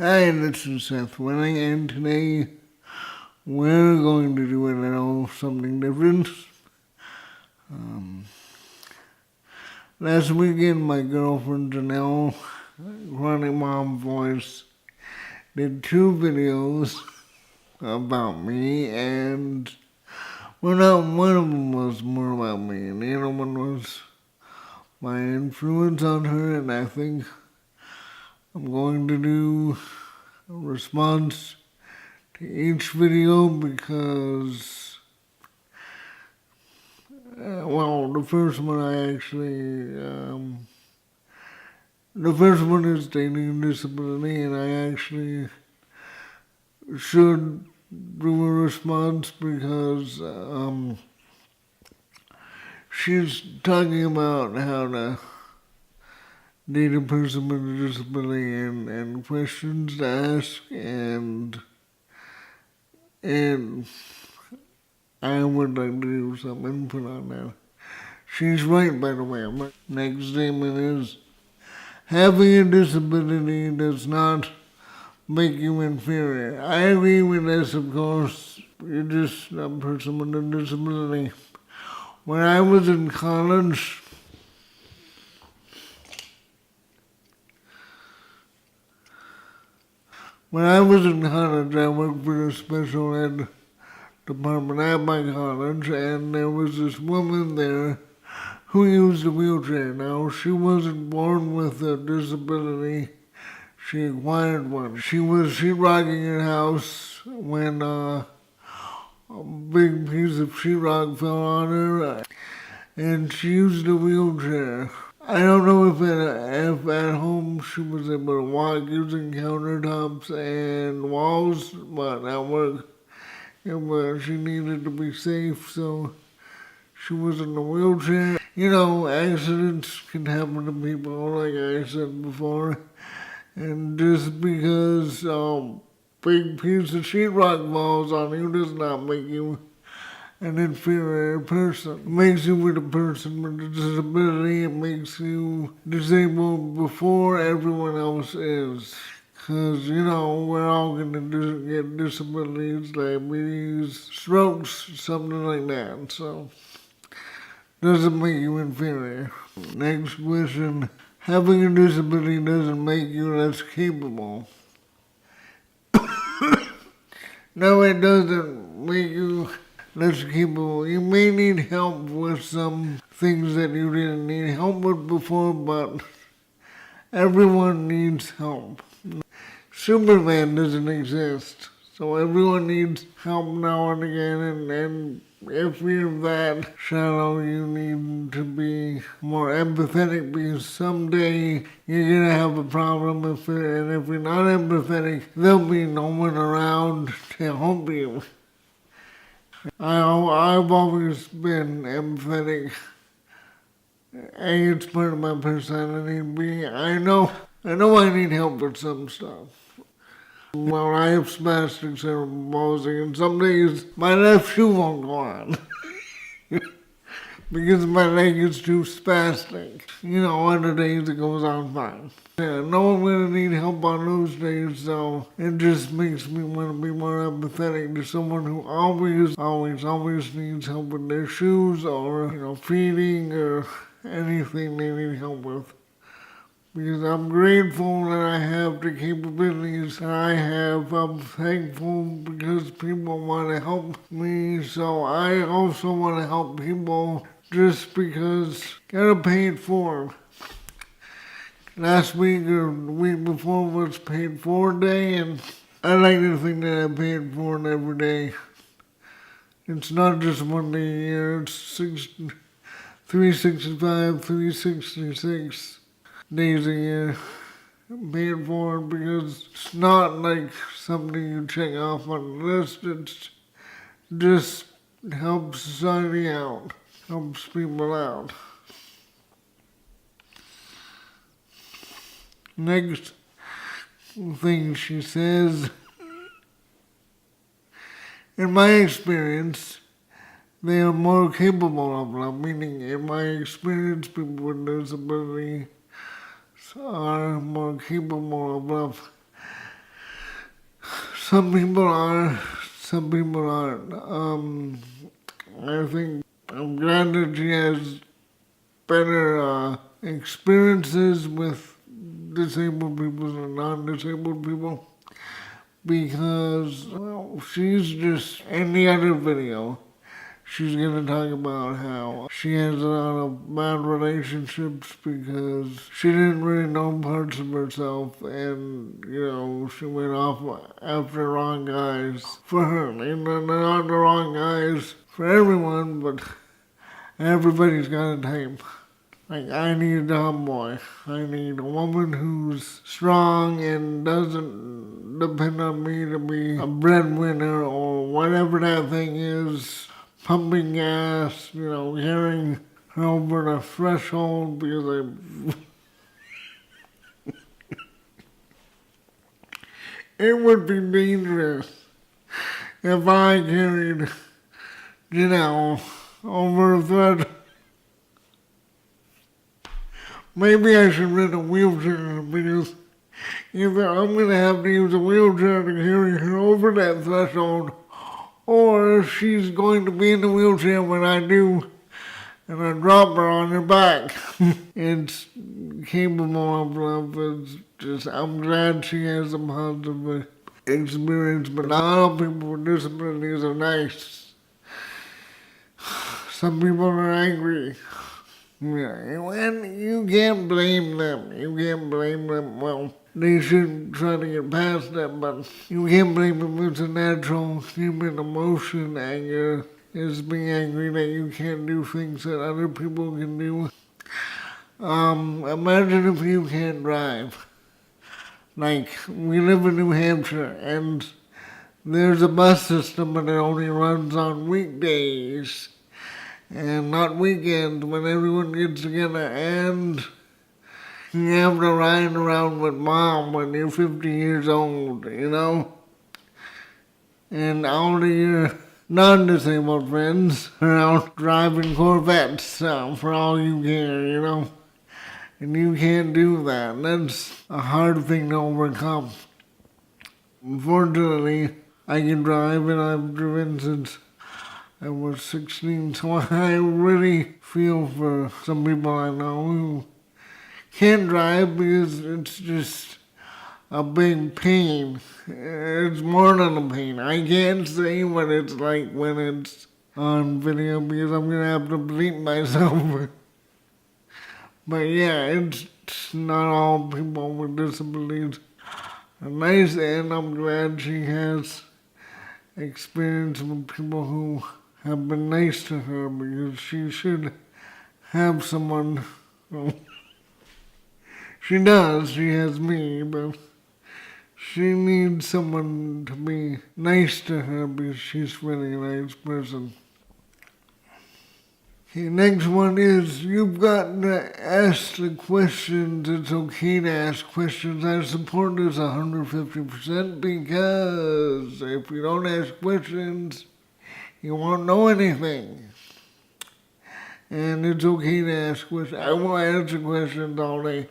Hi, this is Seth Winning, and today we're going to do a little something different. Last weekend, my girlfriend Janel, running mom voice, did 2 videos about me, and one of them was more about me, and the other one was my influence on her, and I think I'm going to do a response to each video because, the first one the first one is dating and disability, and I actually should do a response because she's talking about how to date a person with a disability and questions to ask, and I would like to do some input on that. She's right, by the way. My next statement is, having a disability does not make you inferior. I agree with this, of course. You're just a person with a disability. When I was in college, I worked for the special ed department at my college, and there was this woman there who used a wheelchair. Now, she wasn't born with a disability. She acquired one. She was sheetrocking her house when a big piece of sheetrock fell on her, and she used a wheelchair. I don't know if at home she was able to walk using countertops and walls, but at work she needed to be safe, so she was in a wheelchair. You know, accidents can happen to people, like I said before, and just because a big piece of sheetrock falls on you does not make you an inferior person. It makes you with a person with a disability. It makes you disabled before everyone else is. Because, we're all going to get disabilities, diabetes, strokes, something like that. So, doesn't make you inferior. Next question. Having a disability doesn't make you less capable. No, it doesn't make you less capable. You may need help with some things that you didn't need help with before, but everyone needs help. Superman doesn't exist, so everyone needs help now and again, and if you're that shallow, you need to be more empathetic, because someday you're gonna have a problem, and if you're not empathetic, there'll be no one around to help you. I've always been empathetic. A, it's part of my personality. B, I know I need help with some stuff. Well, I have spastic cerebral palsy, and some days my left shoe won't go on because my leg is too spastic. Other days it goes on fine. Yeah, no I'm gonna need help on those days, so it just makes me want to be more empathetic to someone who always needs help with their shoes or, feeding or anything they need help with. Because I'm grateful that I have the capabilities that I have. I'm thankful because people want to help me, so I also want to help people just because gotta pay it forward. Last week or the week before was paid forward day, and I like to think that I pay it forward every day. It's not just one day a year, it's 365, 366 days a year. Pay it forward because it's not like something you check off on the list. It's just helps society out, helps people out. Next thing she says, in my experience, they are more capable of love, meaning in my experience, people with disabilities are more capable of love. Some people are, some people aren't. I think I'm glad that she has better experiences with disabled people and non-disabled people, because, well, she's just, in the other video, she's gonna talk about how she has a lot of bad relationships because she didn't really know parts of herself, and, you know, she went off after the wrong guys for her. And they're not the wrong guys for everyone, but everybody's got a type. Like, I need a tomboy. I need a woman who's strong and doesn't depend on me to be a breadwinner or whatever that thing is. Pumping gas, you know, carrying her over the threshold because it would be dangerous if I carried Janel over the threshold. Maybe I should rent a wheelchair, because either I'm going to have to use a wheelchair to carry her over that threshold, or she's going to be in the wheelchair when I do, and I drop her on her back. It's capable of love. It's just, I'm glad she has a positive experience, but not all people with disabilities are nice. Some people are angry. Yeah, and you can't blame them. You can't blame them. Well, they should try to get past that, but you can't blame them. It's a natural human emotion. Anger is being angry that you can't do things that other people can do. Imagine if you can't drive. Like, we live in New Hampshire, and there's a bus system, but it only runs on weekdays and not weekends, when everyone gets together, and you have to ride around with mom when you're 50 years old, you know? And all of your non-disabled friends are out driving Corvettes for all you care, you know? And you can't do that. That's a hard thing to overcome. Fortunately, I can drive, and I've driven since I was 16, so I really feel for some people I know who can't drive because it's just a big pain. It's more than a pain. I can't say what it's like when it's on video because I'm going to have to bleep myself. But yeah, it's not all people with disabilities are nice, and I'm glad she has experience with people who have been nice to her, because she should have someone. Well, she does, she has me, but she needs someone to be nice to her because she's really a nice person. Okay, next one is, you've got to ask the questions. It's okay to ask questions. I support this 150% because if you don't ask questions, you won't know anything. And it's okay to ask questions. I will answer questions all day,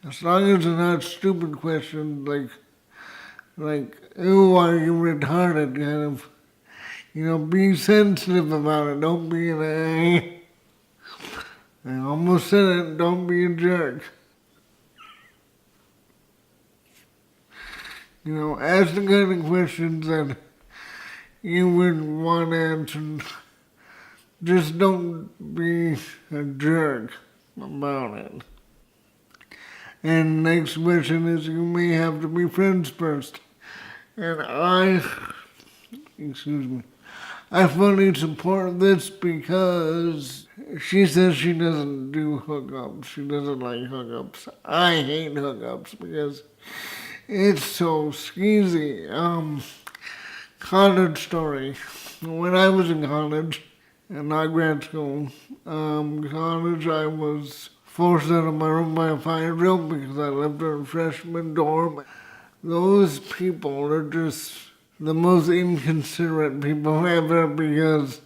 as long as they're not stupid questions like, "Ooh, are you retarded?" kind of. You know, be sensitive about it. Don't be I almost said it. Don't be a jerk. You know, ask the kind of questions that you would want answered. Just don't be a jerk about it. And next question is, you may have to be friends first. And I fully support this because she says she doesn't do hookups. She doesn't like hookups. I hate hookups because it's so skeezy. College story. When I was in college, and not grad school, college, I was forced out of my room by a fire drill because I lived in a freshman dorm. Those people are just the most inconsiderate people ever, because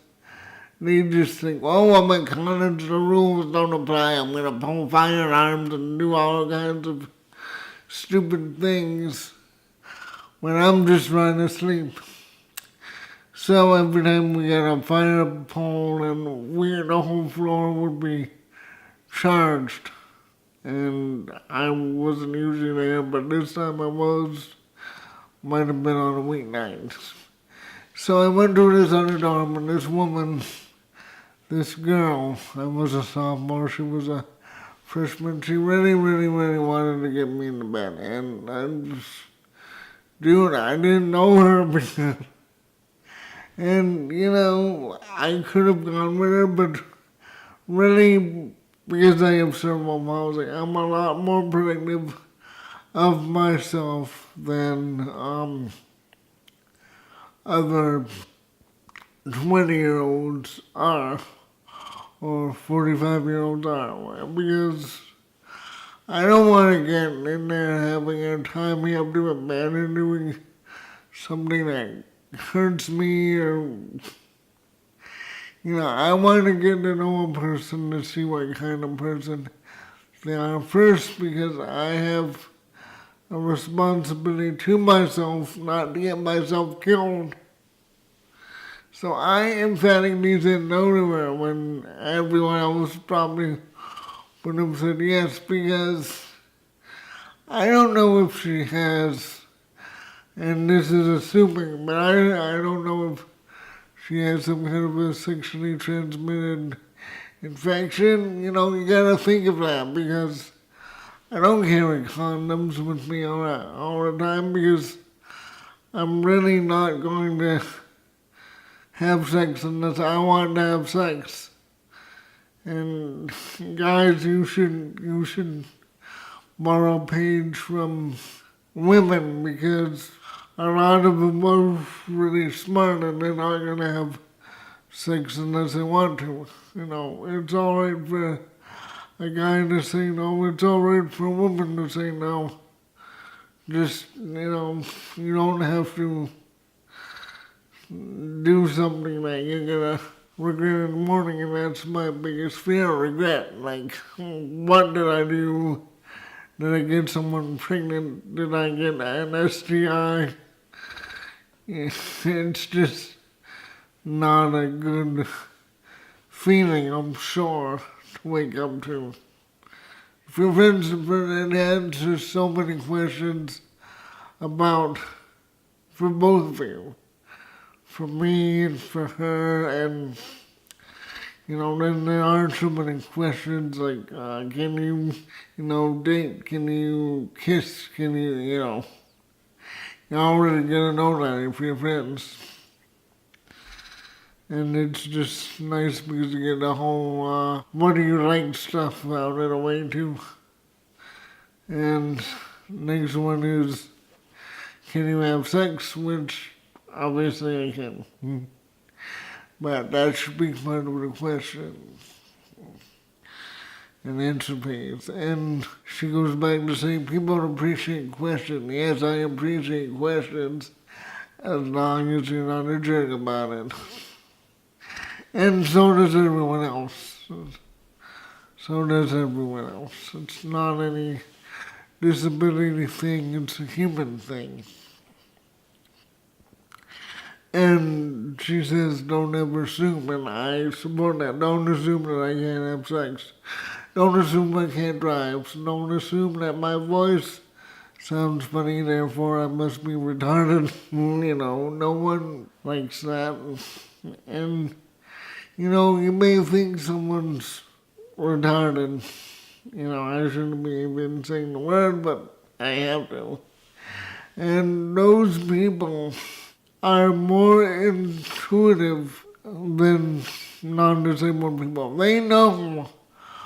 they just think, oh, I'm in college, the rules don't apply, I'm going to pull firearms and do all kinds of stupid things. when I'm just trying to sleep. So every time we got a fire pole and the whole floor would be charged. And I wasn't usually there, but this time I was. Might have been on a weeknight. So I went to this other dorm, and this woman, this girl, I was a sophomore, she was a freshman, she really, really, really wanted to get me into bed. And I didn't know her because, and I could have gone with her, but really, because I have cerebral palsy, I'm a lot more protective of myself than other 20-year-olds are, or 45-year-olds are, because I don't want to get in there having a tie me up to a bed and doing something that hurts me, or I want to get to know a person to see what kind of person they are first, because I have a responsibility to myself not to get myself killed. So I emphatically said no to her when everyone else probably would have said yes, because I don't know if she has, and this is assuming, but I don't know if she has some kind of a sexually transmitted infection. You gotta think of that, because I don't carry condoms with me all the time, because I'm really not going to have sex unless I want to have sex. And guys, you should borrow a page from women, because a lot of them are really smart and they're not going to have sex unless they want to. It's all right for a guy to say no, it's all right for a woman to say no. Just, you don't have to do something that you're gonna regret in the morning, and that's my biggest fear, regret. Like, what did I do? Did I get someone pregnant? Did I get an STI? It's just not a good feeling, I'm sure, to wake up to. If your friends have answers so many questions about, for both of you, for me and for her, and then there are so many questions like, can you, date? Can you kiss? Can you already get to know that if you're friends. And it's just nice because you get the whole, what do you like stuff out of the way too. And next one is, can you have sex? Which obviously I can. But that should be part of the question. And answer page. And she goes back to say, people appreciate questions. Yes, I appreciate questions, as long as you're not a jerk about it. And so does everyone else. So does everyone else. It's not any disability thing, it's a human thing. And she says, don't ever assume, and I support that. Don't assume that I can't have sex. Don't assume I can't drive. Don't assume that my voice sounds funny, therefore I must be retarded. No one likes that. And, you may think someone's retarded. I shouldn't be even saying the word, but I have to. And those people are more intuitive than non-disabled people. They know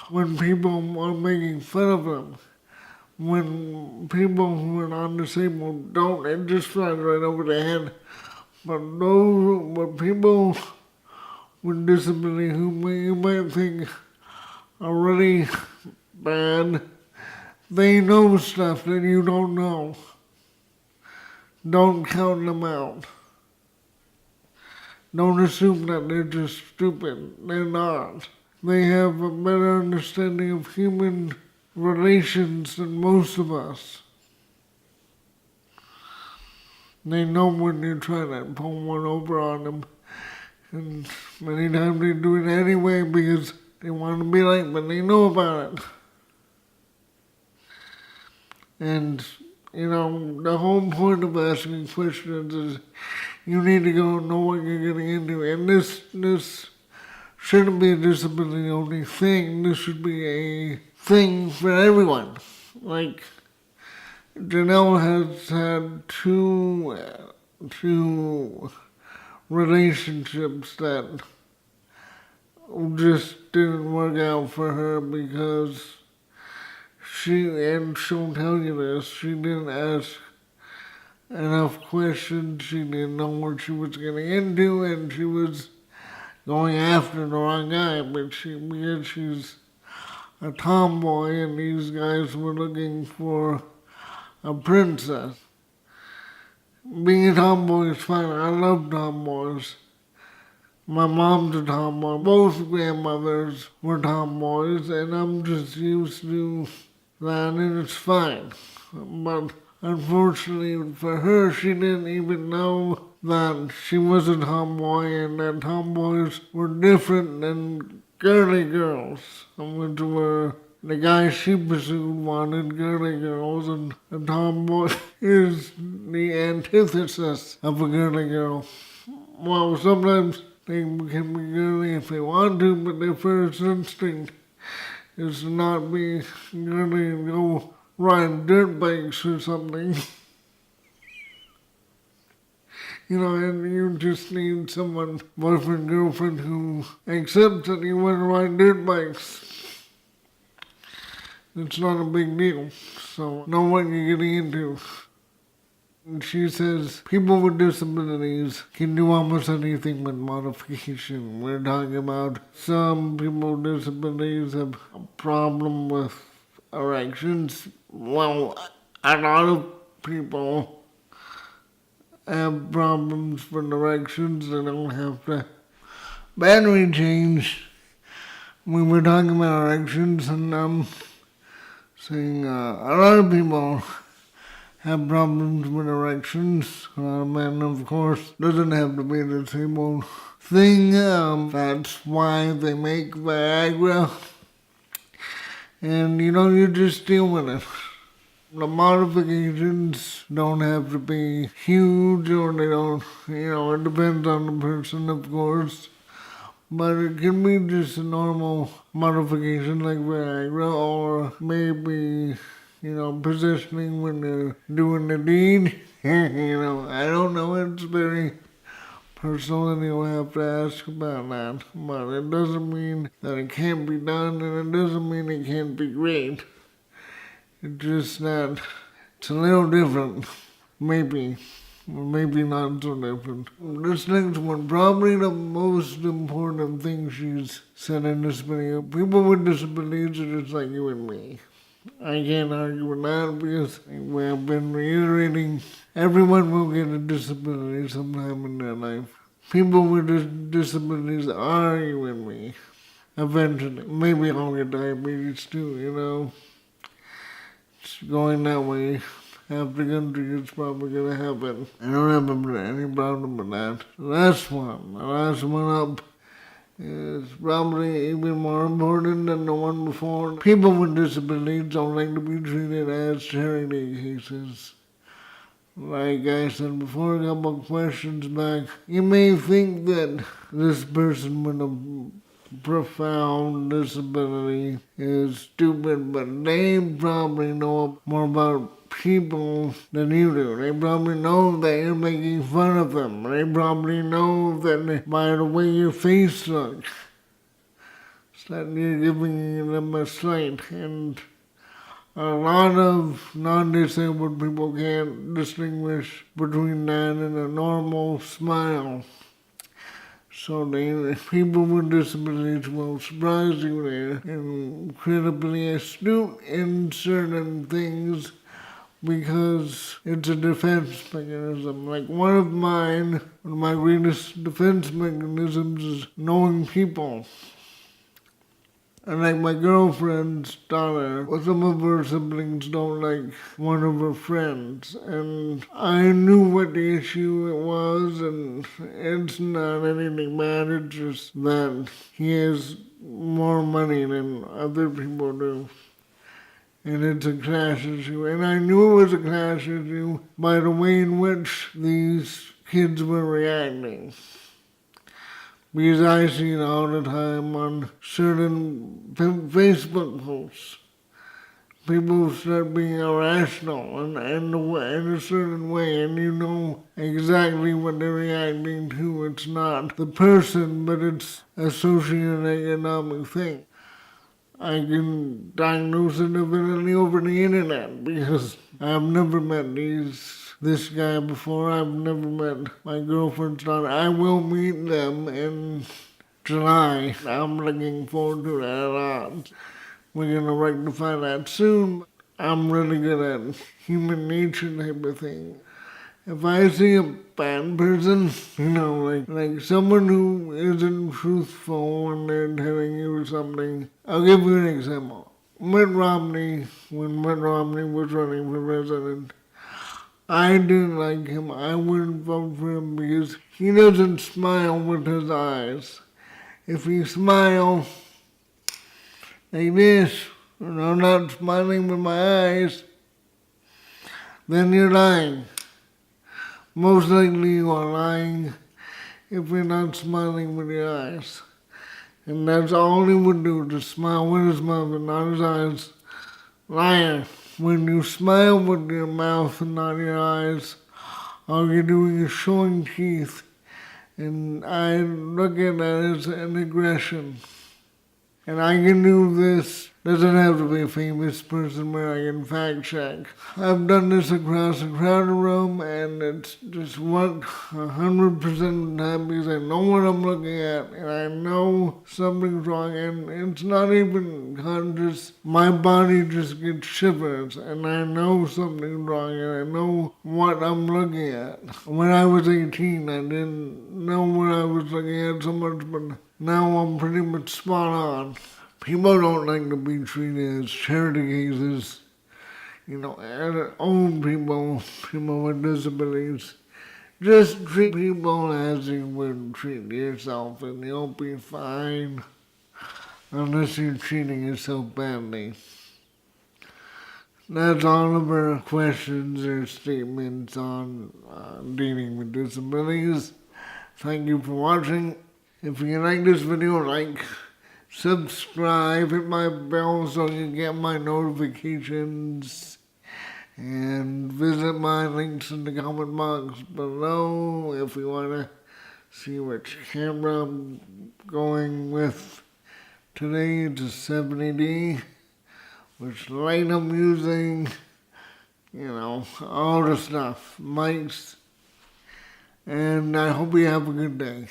when people are making fun of them. When people who are non-disabled don't, it just flies right over their head. But people with disability who you might think are really bad, they know stuff that you don't know. Don't count them out. Don't assume that they're just stupid. They're not. They have a better understanding of human relations than most of us. They know when you're trying to pull one over on them. And many times they do it anyway because they want to be late, but they know about it. And, the whole point of asking questions is you need to go know what you're getting into. And this shouldn't be a disability only thing. This should be a thing for everyone. Like, Janel has had two relationships that just didn't work out for her because she'll tell you this, she didn't ask enough questions, she didn't know what she was getting into, and she was going after the wrong guy, but because she's a tomboy and these guys were looking for a princess. Being a tomboy is fine. I love tomboys. My mom's a tomboy. Both grandmothers were tomboys, and I'm just used to that, and it's fine. But unfortunately for her, she didn't even know that she was a tomboy and that tomboys were different than girly girls, which were the guy she pursued wanted girly girls, and a tomboy is the antithesis of a girly girl. Well, sometimes they can be girly if they want to, but their first instinct is to not be girly and go ride dirt bikes or something. And you just need someone, boyfriend, girlfriend, who accepts that you want to ride dirt bikes. It's not a big deal, so know what you're getting into. And she says people with disabilities can do almost anything with modification. We're talking about some people with disabilities have a problem with erections. Well, a lot of people have problems with erections. They don't have to battery change. We were talking about erections, and I'm saying a lot of people have problems with erections. A lot of men, of course, doesn't have to be a disabled thing. That's why they make Viagra. And you just deal with it. The modifications don't have to be huge, or they don't, it depends on the person, of course. But it can be just a normal modification like Viagra, or maybe, positioning when they're doing the deed. I don't know, it's very personal and you'll have to ask about that. But it doesn't mean that it can't be done, and it doesn't mean it can't be great. It's just that it's a little different, maybe, or maybe not so different. This next one, probably the most important thing she's said in this video. People with disabilities are just like you and me. I can't argue with that because we have been reiterating everyone will get a disability sometime in their life. People with disabilities are you and me. Eventually. Maybe I'll get diabetes too, It's going that way. Half the country is probably going to have it. I don't have any problem with that. The last one up, is probably even more important than the one before. People with disabilities don't like to be treated as charity cases. Like I said before, a couple of questions back, you may think that this person with a profound disability is stupid, but they probably know more about people than you do. They probably know that you're making fun of them. They probably know that by the way your face looks, that you're giving them a slight. And a lot of non-disabled people can't distinguish between that and a normal smile. So people with disabilities will surprise you. They're incredibly astute in certain things because it's a defense mechanism. Like one of my greatest defense mechanisms is knowing people. And like my girlfriend's daughter, well, some of her siblings don't like one of her friends. And I knew what the issue it was, and it's not anything bad, it's just that he has more money than other people do. And it's a class issue. And I knew it was a class issue by the way in which these kids were reacting. Because I see it all the time on certain Facebook posts. People start being irrational in a certain way, and you know exactly what they're reacting to. It's not the person, but it's a socioeconomic thing. I can diagnose it evidently over the internet because I've never met this guy before. I've never met my girlfriend's daughter. I will meet them in July. I'm looking forward to that a lot. We're gonna rectify that soon. I'm really good at human nature type of thing. If I see a bad person, like someone who isn't truthful when they're telling you something, I'll give you an example. Mitt Romney, when Mitt Romney was running for president, I didn't like him. I wouldn't vote for him because he doesn't smile with his eyes. If he smiles like this, and I'm not smiling with my eyes, then you're lying. Most likely you are lying if you're not smiling with your eyes. And that's all he would do, just smile with his mouth and not his eyes. Liar. When you smile with your mouth and not your eyes, all you're doing is showing teeth. And I look at that as an aggression. And I can do this. Doesn't have to be a famous person where I can fact check. I've done this across a crowded room, and it's just worked 100% of the time because I know what I'm looking at, and I know something's wrong, and it's not even conscious. My body just gets shivers, and I know something's wrong, and I know what I'm looking at. When I was 18, I didn't know what I was looking at so much, but now I'm pretty much spot on. People don't like to be treated as charity cases, old people, people with disabilities. Just treat people as you would treat yourself and you'll be fine, unless you're treating yourself badly. That's all of our questions or statements on dealing with disabilities. Thank you for watching. If you like this video, subscribe, hit my bell so you get my notifications, and visit my links in the comment box below if you want to see which camera I'm going with. Today it's a 70D, which light I'm using, all the stuff, mics, and I hope you have a good day.